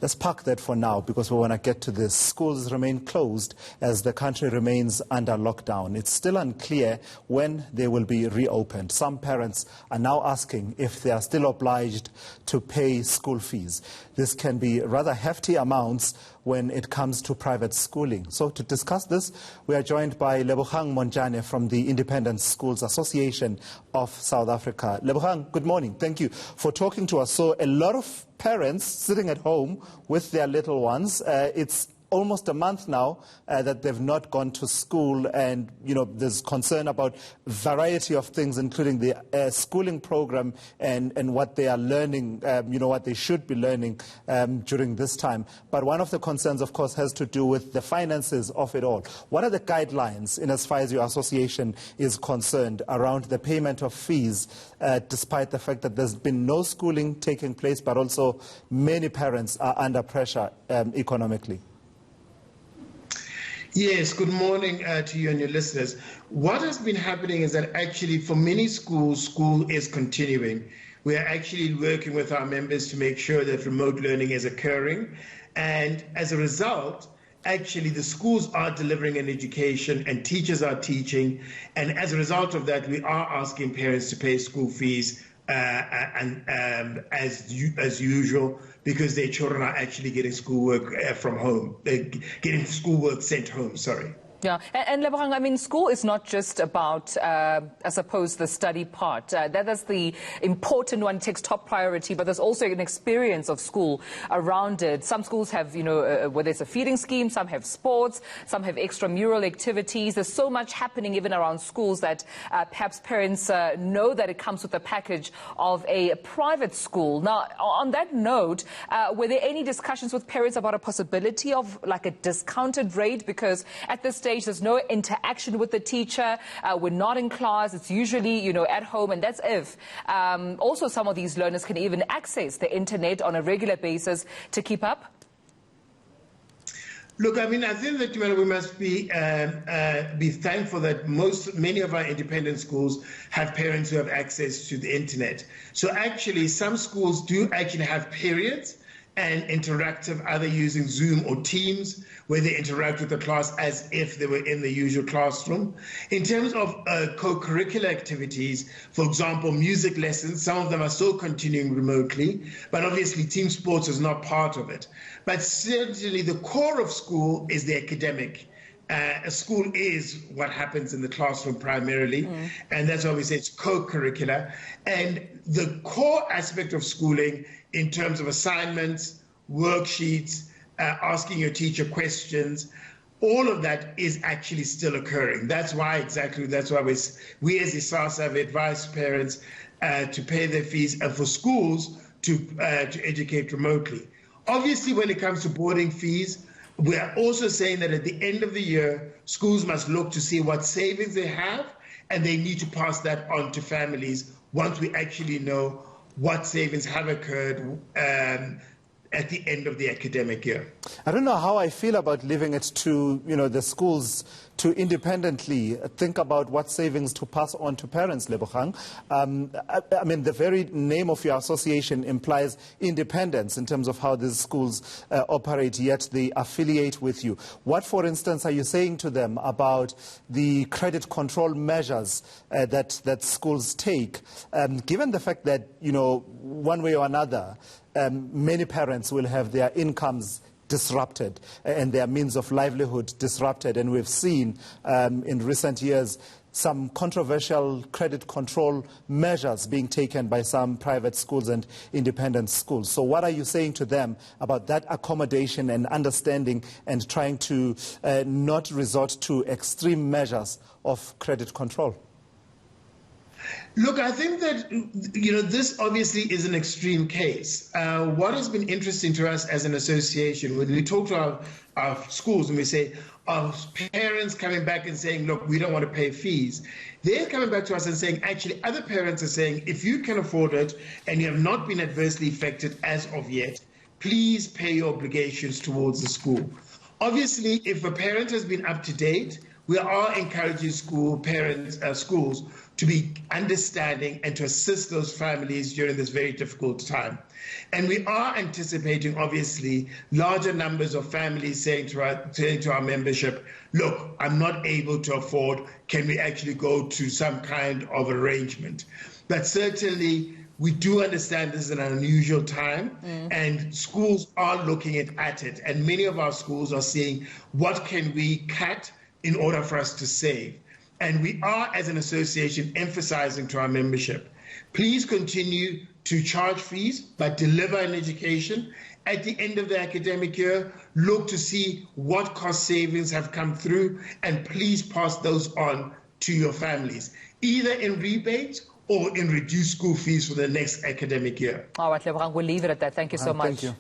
Let's park that for now because we want to get to this. Schools remain closed as the country remains under lockdown. It's still unclear when they will be reopened. Some parents are now asking if they are still obliged to pay school fees. This can be rather hefty amounts when it comes to private schooling. So to discuss this, we are joined by Lebogang Montjane from the Independent Schools Association of South Africa. Lebogang, good morning. Thank you for talking to us. So a lot of parents sitting at home with their little ones. It's almost a month now that they've not gone to school, and there's concern about a variety of things, including the schooling program and what they are learning, what they should be learning during this time. But one of the concerns, of course, has to do with the finances of it all. What are the guidelines, in as far as your association is concerned, around the payment of fees, despite the fact that there's been no schooling taking place, but also many parents are under pressure economically? Yes, good morning to you and your listeners. What has been happening is that actually for many schools, school is continuing. We are actually working with our members to make sure that remote learning is occurring. And as a result, actually the schools are delivering an education and teachers are teaching. And as a result of that, we are asking parents to pay school fees as usual, because their children are actually getting schoolwork from home. They're getting schoolwork sent home, sorry. Yeah, and Lebogang, I mean, school is not just about, I suppose, the study part. That is the important one, takes top priority, but there's also an experience of school around it. Some schools have, whether it's a feeding scheme, some have sports, some have extramural activities. There's so much happening even around schools that perhaps parents know that it comes with a package of a private school. Now, on that note, were there any discussions with parents about a possibility of like a discounted rate? Because at this stage, there's no interaction with the teacher. We're not in class. It's usually, at home. And that's if also some of these learners can even access the internet on a regular basis to keep up. Look, I mean, I think that we must be thankful that many of our independent schools have parents who have access to the internet. So actually, some schools do actually have periods and interactive, either using Zoom or Teams, where they interact with the class as if they were in the usual classroom. In terms of co-curricular activities, for example, music lessons, some of them are still continuing remotely, but obviously team sports is not part of it. But certainly the core of school is the academic. A school is what happens in the classroom primarily, and that's why we say it's co-curricular. And the core aspect of schooling in terms of assignments, worksheets, asking your teacher questions, all of that is actually still occurring. That's why we as ISASA have advised parents to pay their fees and for schools to educate remotely. Obviously, when it comes to boarding fees, we are also saying that at the end of the year, schools must look to see what savings they have, and they need to pass that on to families once we actually know what savings have occurred at the end of the academic year. I don't know how I feel about leaving it to the schools to independently think about what savings to pass on to parents, Lebogang. I mean, the very name of your association implies independence in terms of how these schools operate, yet they affiliate with you. What, for instance, are you saying to them about the credit control measures that schools take, given the fact that, one way or another, many parents will have their incomes disrupted and their means of livelihood disrupted. And we've seen in recent years some controversial credit control measures being taken by some private schools and independent schools. So what are you saying to them about that accommodation and understanding and trying to not resort to extreme measures of credit control? Look, I think that, this obviously is an extreme case. What has been interesting to us as an association, when we talk to our schools and we say, our parents coming back and saying, look, we don't want to pay fees, they're coming back to us and saying, actually, other parents are saying, if you can afford it and you have not been adversely affected as of yet, please pay your obligations towards the school. Obviously, if a parent has been up to date, we are encouraging schools to be understanding and to assist those families during this very difficult time. And we are anticipating, obviously, larger numbers of families saying to our membership, look, I'm not able to afford, can we actually go to some kind of arrangement? But certainly, we do understand this is an unusual time, and schools are looking at it. And many of our schools are saying, what can we cut in order for us to save? And we are, as an association, emphasizing to our membership, please continue to charge fees, but deliver an education. At the end of the academic year, look to see what cost savings have come through, and please pass those on to your families, either in rebates or in reduced school fees for the next academic year. All right, Lebogang, we'll leave it at that. Thank you so much. Thank you.